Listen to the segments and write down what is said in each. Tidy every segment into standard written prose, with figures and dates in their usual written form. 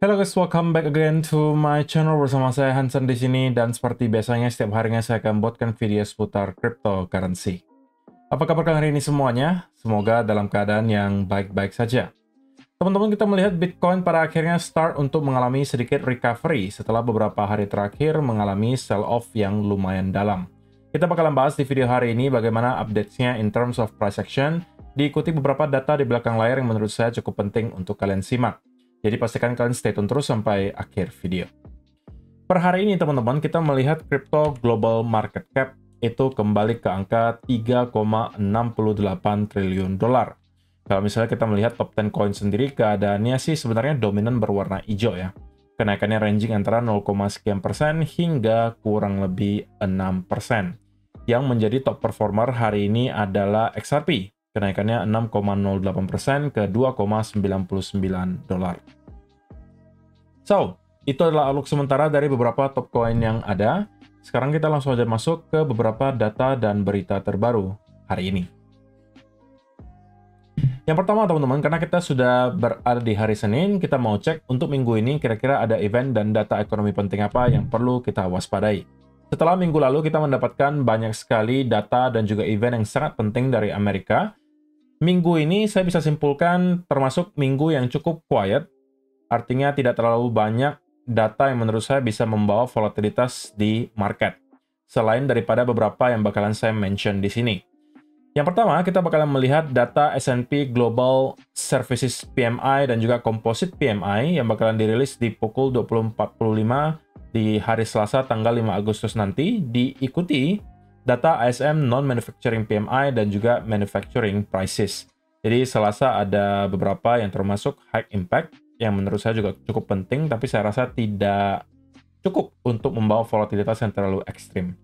Hello guys, welcome back again to my channel bersama saya Hansen di sini, dan seperti biasanya setiap harinya saya akan buatkan video seputar cryptocurrency. Apa kabar kalian hari ini semuanya? Semoga dalam keadaan yang baik-baik saja. Teman-teman, kita melihat Bitcoin pada akhirnya start untuk mengalami sedikit recovery setelah beberapa hari terakhir mengalami sell-off yang lumayan dalam. Kita bakalan bahas di video hari ini bagaimana updates-nya in terms of price action, diikuti beberapa data di belakang layar yang menurut saya cukup penting untuk kalian simak. Jadi pastikan kalian stay tune terus sampai akhir video. Per hari ini teman-teman, kita melihat crypto global market cap itu kembali ke angka 3,68 triliun dolar. Kalau misalnya kita melihat top 10 coin sendiri, keadaannya sih sebenarnya dominan berwarna hijau ya. Kenaikannya ranging antara 0, sekian persen hingga kurang lebih 6%. Yang menjadi top performer hari ini adalah XRP. Kenaikannya 6,08% ke 2,99 dolar. So, itu adalah outlook sementara dari beberapa top coin yang ada. Sekarang kita langsung aja masuk ke beberapa data dan berita terbaru hari ini. Yang pertama teman-teman, karena kita sudah berada di hari Senin, kita mau cek untuk minggu ini kira-kira ada event dan data ekonomi penting apa yang perlu kita waspadai. Setelah minggu lalu kita mendapatkan banyak sekali data dan juga event yang sangat penting dari Amerika, minggu ini saya bisa simpulkan termasuk minggu yang cukup quiet, artinya tidak terlalu banyak data yang menurut saya bisa membawa volatilitas di market, selain daripada beberapa yang bakalan saya mention di sini. Yang pertama, kita bakalan melihat data S&P Global Services PMI dan juga Composite PMI yang bakalan dirilis di pukul 20.45 di hari Selasa tanggal 5 Agustus nanti, diikuti data ISM Non-Manufacturing PMI dan juga Manufacturing Prices. Jadi Selasa ada beberapa yang termasuk high impact, yang menurut saya juga cukup penting, tapi saya rasa tidak cukup untuk membawa volatilitas yang terlalu ekstrim.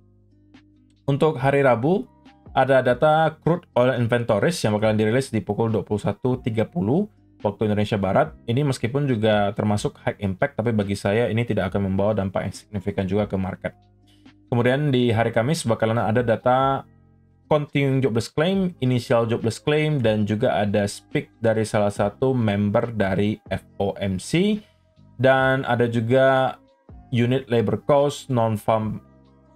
Untuk hari Rabu, ada data crude oil inventories yang bakalan dirilis di pukul 21.30 waktu Indonesia Barat. Ini meskipun juga termasuk high impact, tapi bagi saya ini tidak akan membawa dampak yang signifikan juga ke market. Kemudian di hari Kamis bakalan ada data continuing jobless claim, initial jobless claim, dan juga ada speak dari salah satu member dari FOMC, dan ada juga unit labor cost, non-farm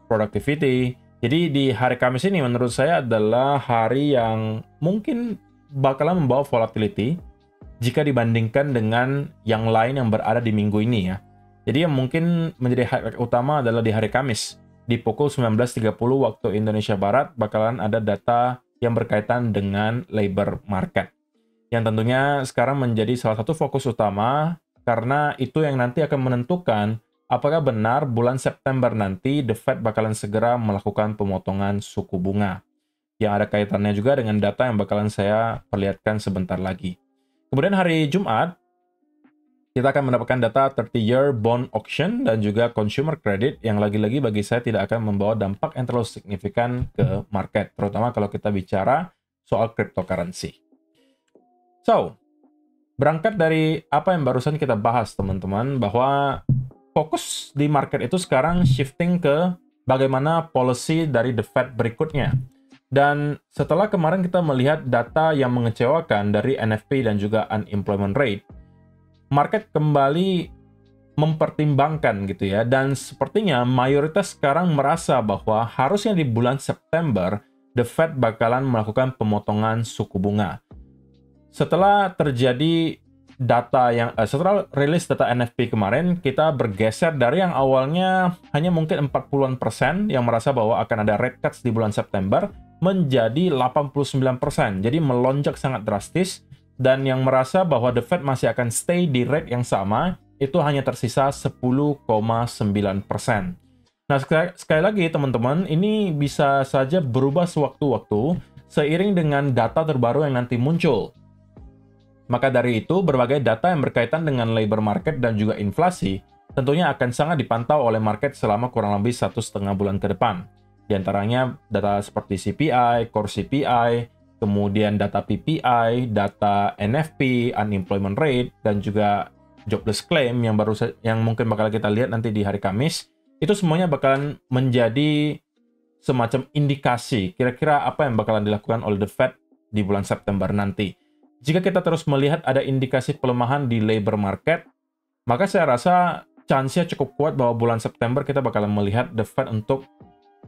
productivity. Jadi di hari Kamis ini menurut saya adalah hari yang mungkin bakalan membawa volatility jika dibandingkan dengan yang lain yang berada di minggu ini ya. Jadi yang mungkin menjadi highlight utama adalah di hari Kamis. Di pukul 19.30 waktu Indonesia Barat bakalan ada data yang berkaitan dengan labor market. Yang tentunya sekarang menjadi salah satu fokus utama karena itu yang nanti akan menentukan apakah benar bulan September nanti The Fed bakalan segera melakukan pemotongan suku bunga. Yang ada kaitannya juga dengan data yang bakalan saya perlihatkan sebentar lagi. Kemudian hari Jumat, kita akan mendapatkan data 30-year bond auction dan juga consumer credit yang lagi-lagi bagi saya tidak akan membawa dampak yang terlalu signifikan ke market, terutama kalau kita bicara soal cryptocurrency. So, berangkat dari apa yang barusan kita bahas teman-teman, bahwa fokus di market itu sekarang shifting ke bagaimana policy dari The Fed berikutnya. Dan setelah kemarin kita melihat data yang mengecewakan dari NFP dan juga unemployment rate, market kembali mempertimbangkan gitu ya, dan sepertinya mayoritas sekarang merasa bahwa harusnya di bulan September The Fed bakalan melakukan pemotongan suku bunga. Setelah terjadi setelah rilis data NFP kemarin, kita bergeser dari yang awalnya hanya mungkin 40% yang merasa bahwa akan ada rate cuts di bulan September menjadi 89%. Jadi melonjak sangat drastis. Dan yang merasa bahwa The Fed masih akan stay di rate yang sama, itu hanya tersisa 10,9%. Nah, sekali lagi teman-teman, ini bisa saja berubah sewaktu-waktu seiring dengan data terbaru yang nanti muncul. Maka dari itu, berbagai data yang berkaitan dengan labor market dan juga inflasi tentunya akan sangat dipantau oleh market selama kurang lebih 1,5 bulan ke depan. Di antaranya data seperti CPI, Core CPI, kemudian data PPI, data NFP, unemployment rate, dan juga jobless claim yang mungkin bakal kita lihat nanti di hari Kamis. Itu semuanya bakalan menjadi semacam indikasi kira-kira apa yang bakalan dilakukan oleh The Fed di bulan September nanti. Jika kita terus melihat ada indikasi pelemahan di labor market, Maka saya rasa chance-nya cukup kuat bahwa bulan September kita bakalan melihat The Fed untuk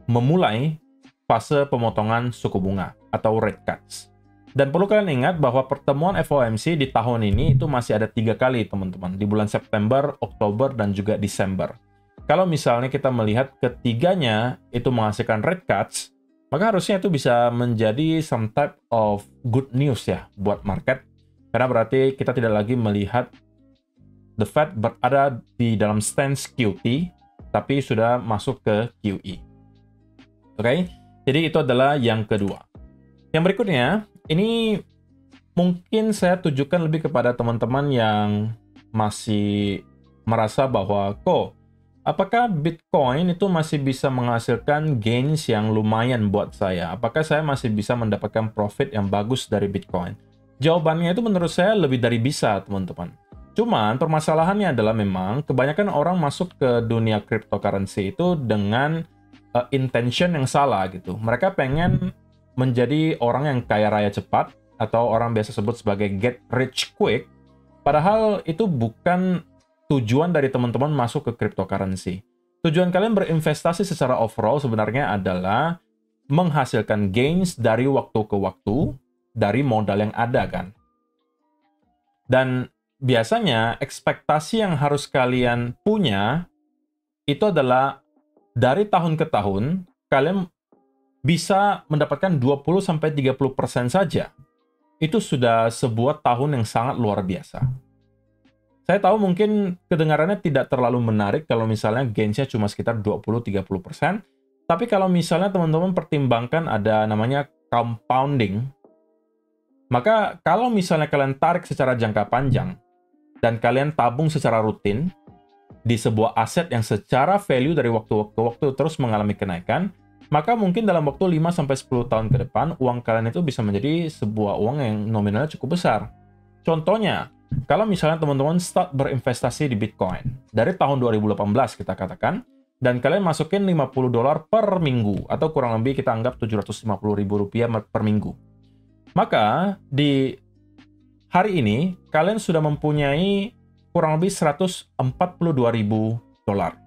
memulai fase pemotongan suku bunga atau rate cuts. Dan perlu kalian ingat bahwa pertemuan FOMC di tahun ini itu masih ada 3 kali, teman-teman. Di bulan September, Oktober, dan juga Desember. Kalau misalnya kita melihat ketiganya itu menghasilkan rate cuts, maka harusnya itu bisa menjadi some type of good news ya buat market. Karena berarti kita tidak lagi melihat The Fed berada di dalam stance QT, tapi sudah masuk ke QE. Oke, jadi itu adalah yang kedua. Yang berikutnya, ini mungkin saya tujukan lebih kepada teman-teman yang masih merasa bahwa, apakah Bitcoin itu masih bisa menghasilkan gains yang lumayan buat saya? Apakah saya masih bisa mendapatkan profit yang bagus dari Bitcoin? Jawabannya itu menurut saya lebih dari bisa, teman-teman. Cuman permasalahannya adalah memang kebanyakan orang masuk ke dunia cryptocurrency itu dengan intention yang salah gitu. Mereka pengen menjadi orang yang kaya raya cepat atau orang biasa sebut sebagai get rich quick. Padahal itu bukan tujuan dari teman-teman masuk ke cryptocurrency. Tujuan kalian berinvestasi secara overall sebenarnya adalah menghasilkan gains dari waktu ke waktu dari modal yang ada kan. Dan biasanya ekspektasi yang harus kalian punya itu adalah dari tahun ke tahun kalian bisa mendapatkan 20-30% saja. Itu sudah sebuah tahun yang sangat luar biasa. Saya tahu mungkin kedengarannya tidak terlalu menarik kalau misalnya gainsnya cuma sekitar 20-30%, tapi kalau misalnya teman-teman pertimbangkan ada namanya compounding, maka kalau misalnya kalian tarik secara jangka panjang, dan kalian tabung secara rutin di sebuah aset yang secara value dari waktu ke waktu terus mengalami kenaikan, maka mungkin dalam waktu 5-10 tahun ke depan, uang kalian itu bisa menjadi sebuah uang yang nominalnya cukup besar. Contohnya, kalau misalnya teman-teman start berinvestasi di Bitcoin, dari tahun 2018 kita katakan, dan kalian masukin $50 per minggu, atau kurang lebih kita anggap Rp750.000 per minggu. Maka, di hari ini, kalian sudah mempunyai kurang lebih $142.000.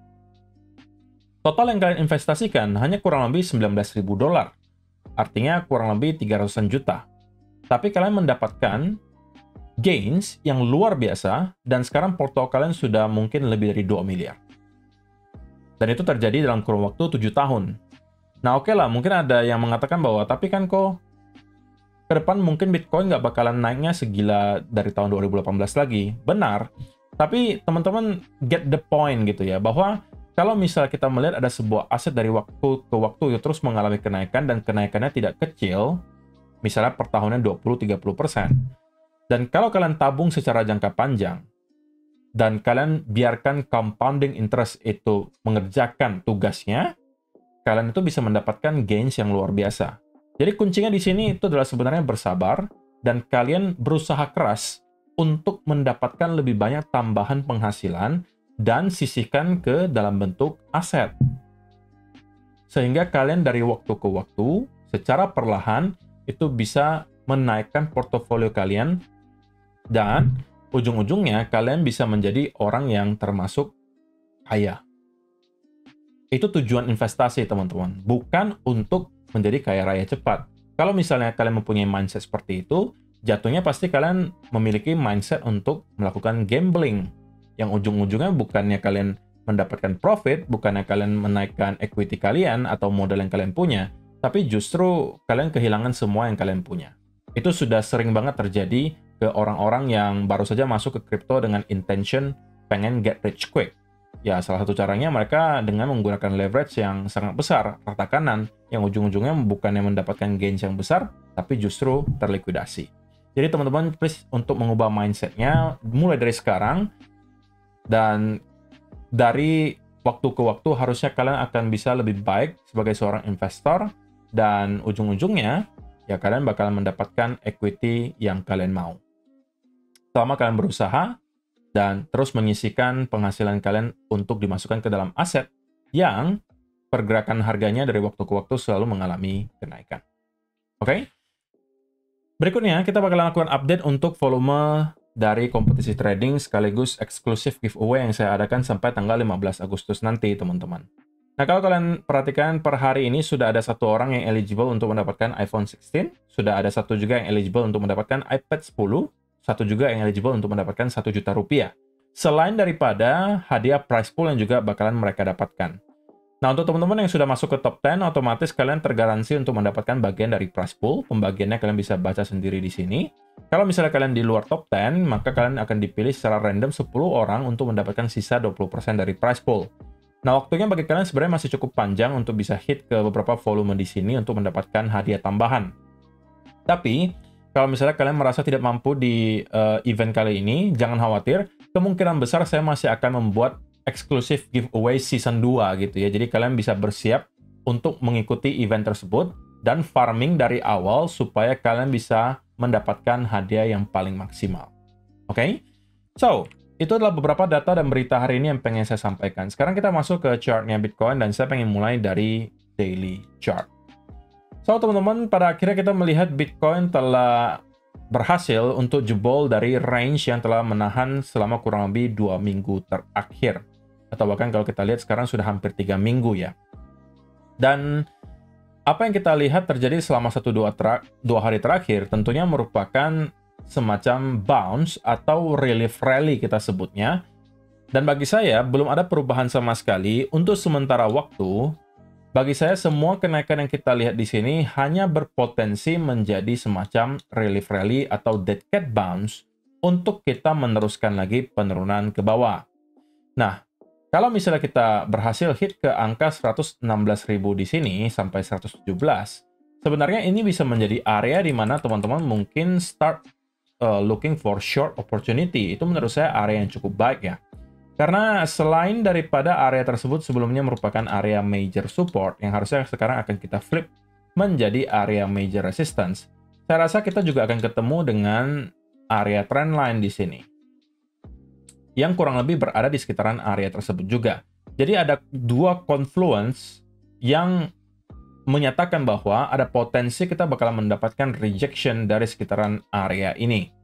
Total yang kalian investasikan hanya kurang lebih $19.000. Artinya kurang lebih 300-an juta. Tapi kalian mendapatkan gains yang luar biasa, dan sekarang porto kalian sudah mungkin lebih dari 2 miliar. Dan itu terjadi dalam kurun waktu 7 tahun. Nah oke lah, mungkin ada yang mengatakan bahwa, tapi kan kok ke depan mungkin Bitcoin nggak bakalan naiknya segila dari tahun 2018 lagi. Benar, tapi teman-teman get the point gitu ya, bahwa kalau misalnya kita melihat ada sebuah aset dari waktu ke waktu itu terus mengalami kenaikan dan kenaikannya tidak kecil, misalnya per tahunnya 20-30%, dan kalau kalian tabung secara jangka panjang, dan kalian biarkan compounding interest itu mengerjakan tugasnya, kalian itu bisa mendapatkan gains yang luar biasa. Jadi kuncinya di sini itu adalah sebenarnya bersabar dan kalian berusaha keras untuk mendapatkan lebih banyak tambahan penghasilan dan sisihkan ke dalam bentuk aset. Sehingga kalian dari waktu ke waktu secara perlahan itu bisa menaikkan portofolio kalian dan ujung-ujungnya kalian bisa menjadi orang yang termasuk kaya. Itu tujuan investasi, teman-teman. Bukan untuk menjadi kaya raya cepat. Kalau misalnya kalian mempunyai mindset seperti itu, jatuhnya pasti kalian memiliki mindset untuk melakukan gambling. Yang ujung-ujungnya bukannya kalian mendapatkan profit, bukannya kalian menaikkan equity kalian atau modal yang kalian punya, tapi justru kalian kehilangan semua yang kalian punya. Itu sudah sering banget terjadi ke orang-orang yang baru saja masuk ke crypto dengan intention pengen get rich quick. Ya, salah satu caranya mereka dengan menggunakan leverage yang sangat besar, rata kanan, yang ujung-ujungnya bukannya mendapatkan gains yang besar, tapi justru terlikuidasi. Jadi teman-teman, please untuk mengubah mindset-nya, mulai dari sekarang, dan dari waktu ke waktu harusnya kalian akan bisa lebih baik sebagai seorang investor, dan ujung-ujungnya, ya kalian bakalan mendapatkan equity yang kalian mau. Selama kalian berusaha, dan terus menyisihkan penghasilan kalian untuk dimasukkan ke dalam aset yang pergerakan harganya dari waktu ke waktu selalu mengalami kenaikan. Oke? Berikutnya, kita bakal lakukan update untuk volume dari kompetisi trading sekaligus eksklusif giveaway yang saya adakan sampai tanggal 15 Agustus nanti, teman-teman. Nah, kalau kalian perhatikan per hari ini sudah ada satu orang yang eligible untuk mendapatkan iPhone 16, sudah ada satu juga yang eligible untuk mendapatkan iPad 10, satu juga yang eligible untuk mendapatkan 1 juta rupiah. Selain daripada hadiah prize pool yang juga bakalan mereka dapatkan. Nah, untuk teman-teman yang sudah masuk ke top 10, otomatis kalian tergaransi untuk mendapatkan bagian dari prize pool. Pembagiannya kalian bisa baca sendiri di sini. Kalau misalnya kalian di luar top 10, maka kalian akan dipilih secara random 10 orang untuk mendapatkan sisa 20% dari prize pool. Nah, waktunya bagi kalian sebenarnya masih cukup panjang untuk bisa hit ke beberapa volume di sini untuk mendapatkan hadiah tambahan. Tapi, kalau misalnya kalian merasa tidak mampu di event kali ini, jangan khawatir. Kemungkinan besar saya masih akan membuat eksklusif giveaway season 2 gitu ya. Jadi kalian bisa bersiap untuk mengikuti event tersebut dan farming dari awal supaya kalian bisa mendapatkan hadiah yang paling maksimal. Oke? So, itu adalah beberapa data dan berita hari ini yang pengen saya sampaikan. Sekarang kita masuk ke chartnya Bitcoin dan saya pengen mulai dari daily chart. So, teman-teman, pada akhirnya kita melihat Bitcoin telah berhasil untuk jebol dari range yang telah menahan selama kurang lebih 2 minggu terakhir. Atau bahkan kalau kita lihat sekarang sudah hampir 3 minggu ya. Dan apa yang kita lihat terjadi selama 1-2 hari terakhir tentunya merupakan semacam bounce atau relief rally kita sebutnya. Dan bagi saya belum ada perubahan sama sekali untuk sementara waktu. Bagi saya semua kenaikan yang kita lihat di sini hanya berpotensi menjadi semacam relief rally atau dead cat bounce untuk kita meneruskan lagi penurunan ke bawah. Nah, kalau misalnya kita berhasil hit ke angka 116.000 di sini sampai 117, sebenarnya ini bisa menjadi area di mana teman-teman mungkin start looking for short opportunity. Itu menurut saya area yang cukup baik ya. Karena selain daripada area tersebut sebelumnya merupakan area major support yang harusnya sekarang akan kita flip menjadi area major resistance, saya rasa kita juga akan ketemu dengan area trendline di sini yang kurang lebih berada di sekitaran area tersebut juga. Jadi ada dua confluence yang menyatakan bahwa ada potensi kita bakal mendapatkan rejection dari sekitaran area ini.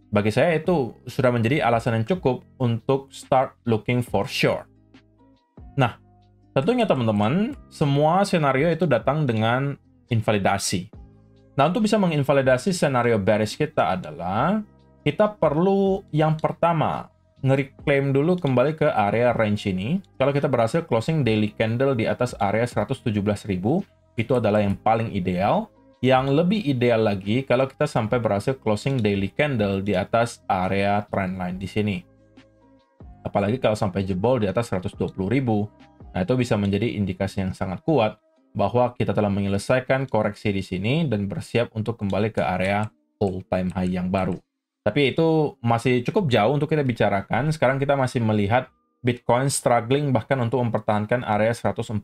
Bagi saya itu sudah menjadi alasan yang cukup untuk start looking for short. Nah, tentunya teman-teman, semua senario itu datang dengan invalidasi. Nah, untuk bisa menginvalidasi senario bearish kita adalah kita perlu yang pertama nge-reclaim dulu kembali ke area range ini. Kalau kita berhasil closing daily candle di atas area 117.000, itu adalah yang paling ideal. Yang lebih ideal lagi kalau kita sampai berhasil closing daily candle di atas area trendline di sini. Apalagi kalau sampai jebol di atas 120.000. Nah, itu bisa menjadi indikasi yang sangat kuat bahwa kita telah menyelesaikan koreksi di sini dan bersiap untuk kembali ke area all-time high yang baru. Tapi itu masih cukup jauh untuk kita bicarakan. Sekarang kita masih melihat Bitcoin struggling bahkan untuk mempertahankan area 114.000.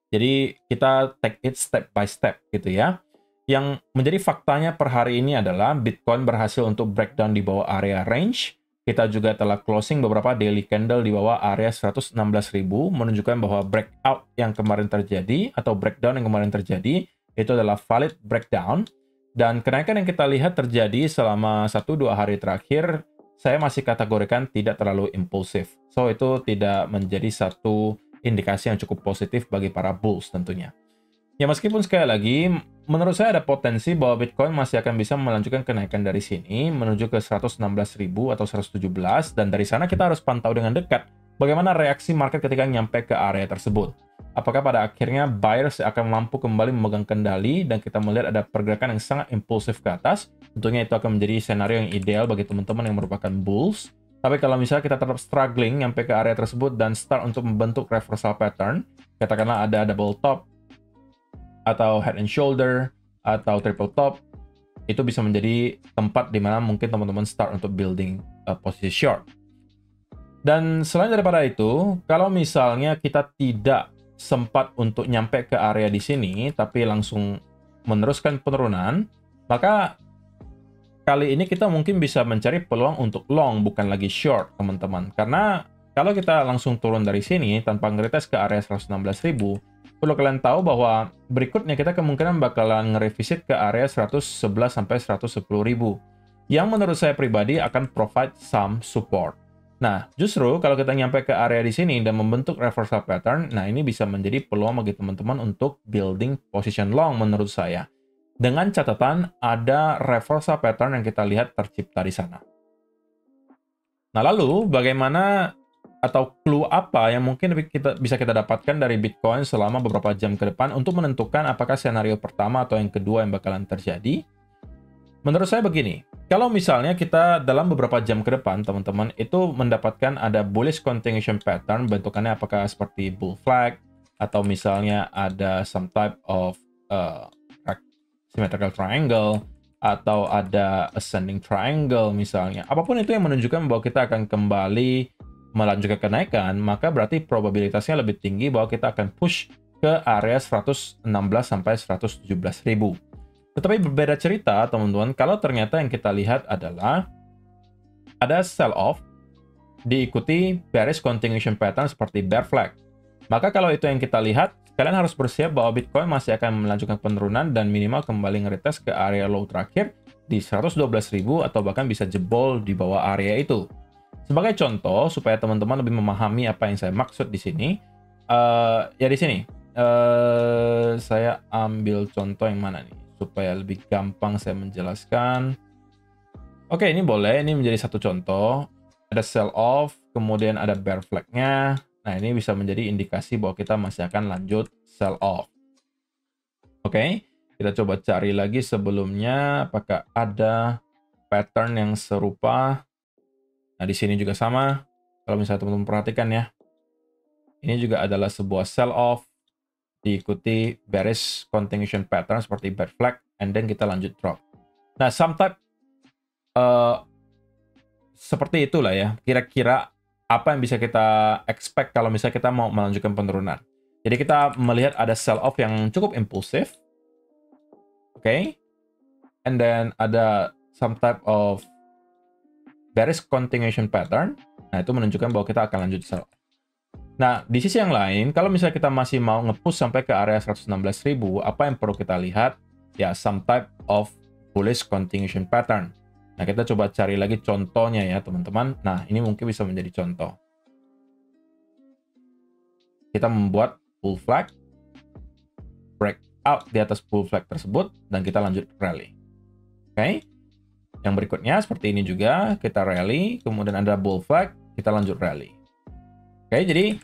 Jadi kita take it step by step gitu ya. Yang menjadi faktanya per hari ini adalah Bitcoin berhasil untuk breakdown di bawah area range. Kita juga telah closing beberapa daily candle di bawah area 116.000, menunjukkan bahwa breakout yang kemarin terjadi atau breakdown yang kemarin terjadi itu adalah valid breakdown. Dan kenaikan yang kita lihat terjadi selama 1-2 hari terakhir, saya masih kategorikan tidak terlalu impulsif. So, itu tidak menjadi satu indikasi yang cukup positif bagi para bulls tentunya. Ya, meskipun sekali lagi, menurut saya ada potensi bahwa Bitcoin masih akan bisa melanjutkan kenaikan dari sini, menuju ke 116.000 atau 117, dan dari sana kita harus pantau dengan dekat bagaimana reaksi market ketika nyampe ke area tersebut. Apakah pada akhirnya buyers akan mampu kembali memegang kendali dan kita melihat ada pergerakan yang sangat impulsif ke atas. Tentunya itu akan menjadi senario yang ideal bagi teman-teman yang merupakan bulls. Tapi kalau misalnya kita tetap struggling sampai ke area tersebut dan start untuk membentuk reversal pattern, katakanlah ada double top, atau head and shoulder, atau triple top, itu bisa menjadi tempat di mana mungkin teman-teman start untuk building posisi short. Dan selain daripada itu, kalau misalnya kita tidak sempat untuk nyampe ke area di sini, tapi langsung meneruskan penurunan, maka kali ini kita mungkin bisa mencari peluang untuk long, bukan lagi short, teman-teman. Karena kalau kita langsung turun dari sini, tanpa ngeretes ke area 116.000, perlu kalian tahu bahwa berikutnya kita kemungkinan bakalan ngerevisit ke area 111 sampai 110.000. yang menurut saya pribadi akan provide some support. Nah, justru kalau kita nyampe ke area di sini dan membentuk reversal pattern, nah ini bisa menjadi peluang bagi teman-teman untuk building position long menurut saya. Dengan catatan ada reversal pattern yang kita lihat tercipta di sana. Nah, lalu bagaimana atau clue apa yang mungkin bisa kita dapatkan dari Bitcoin selama beberapa jam ke depan untuk menentukan apakah skenario pertama atau yang kedua yang bakalan terjadi? Menurut saya begini, kalau misalnya kita dalam beberapa jam ke depan, teman-teman, itu mendapatkan ada bullish continuation pattern, bentukannya apakah seperti bull flag, atau misalnya ada some type of symmetrical triangle, atau ada ascending triangle misalnya. Apapun itu yang menunjukkan bahwa kita akan kembali melanjutkan kenaikan, maka berarti probabilitasnya lebih tinggi bahwa kita akan push ke area 116 sampai 117 ribu. Tetapi berbeda cerita, teman-teman, kalau ternyata yang kita lihat adalah ada sell-off diikuti bearish continuation pattern seperti bear flag. Maka kalau itu yang kita lihat, kalian harus bersiap bahwa Bitcoin masih akan melanjutkan penurunan dan minimal kembali nge-retest ke area low terakhir di 112.000 atau bahkan bisa jebol di bawah area itu. Sebagai contoh, supaya teman-teman lebih memahami apa yang saya maksud di sini, ya di sini, saya ambil contoh yang mana nih? Supaya lebih gampang saya menjelaskan. Oke, ini boleh. Ini menjadi satu contoh. Ada sell off, kemudian ada bear flag-nya. Nah, ini bisa menjadi indikasi bahwa kita masih akan lanjut sell off. Oke, kita coba cari lagi sebelumnya. Apakah ada pattern yang serupa? Nah, di sini juga sama. Kalau misalnya teman-teman perhatikan ya. Ini juga adalah sebuah sell off. Diikuti bearish continuation pattern seperti bear flag, and then kita lanjut drop. Nah, some type seperti itulah ya, kira-kira apa yang bisa kita expect kalau misalnya kita mau melanjutkan penurunan. Jadi kita melihat ada sell off yang cukup impulsif, oke, and then ada some type of bearish continuation pattern. Nah, itu menunjukkan bahwa kita akan lanjut sell off. Nah, di sisi yang lain, kalau misalnya kita masih mau nge-push sampai ke area 116.000, apa yang perlu kita lihat? Ya, some type of bullish continuation pattern. Nah, kita coba cari lagi contohnya ya, teman-teman. Nah, ini mungkin bisa menjadi contoh. Kita membuat bull flag, breakout di atas bull flag tersebut, dan kita lanjut rally. Oke? Yang berikutnya, seperti ini juga, kita rally, kemudian ada bull flag, kita lanjut rally. Oke, jadi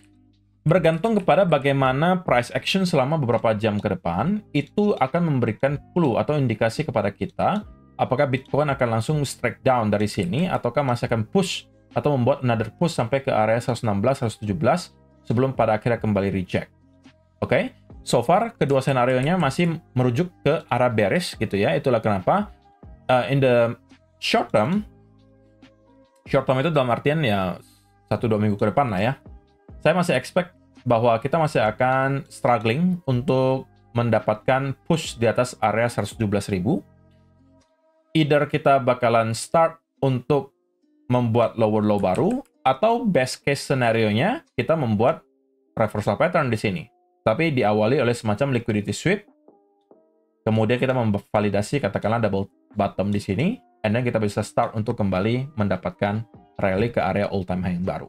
bergantung kepada bagaimana price action selama beberapa jam ke depan, itu akan memberikan clue atau indikasi kepada kita apakah Bitcoin akan langsung strike down dari sini, ataukah masih akan push atau membuat another push sampai ke area 116, 117 sebelum pada akhirnya kembali reject. Oke, so far kedua senarionya masih merujuk ke arah bearish gitu ya, itulah kenapa in the short term itu dalam artian ya 1-2 minggu ke depan lah ya, saya masih expect bahwa kita masih akan struggling untuk mendapatkan push di atas area 117.000. Either kita bakalan start untuk membuat lower low baru, atau best case scenario-nya kita membuat reversal pattern di sini. Tapi diawali oleh semacam liquidity sweep. Kemudian kita memvalidasi katakanlah double bottom di sini, and then kita bisa start untuk kembali mendapatkan rally ke area all time high yang baru.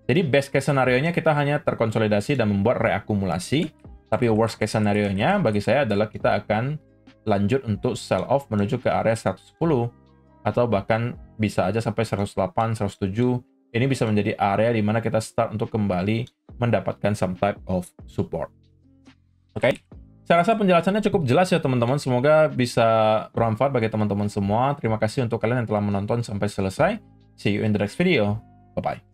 Jadi best case scenario-nya kita hanya terkonsolidasi dan membuat reakumulasi. Tapi worst case scenario-nya bagi saya adalah kita akan lanjut untuk sell off menuju ke area 110. Atau bahkan bisa aja sampai 108, 107. Ini bisa menjadi area di mana kita start untuk kembali mendapatkan some type of support. Oke? Saya rasa penjelasannya cukup jelas ya teman-teman. Semoga bisa bermanfaat bagi teman-teman semua. Terima kasih untuk kalian yang telah menonton sampai selesai. See you in the next video. Bye-bye.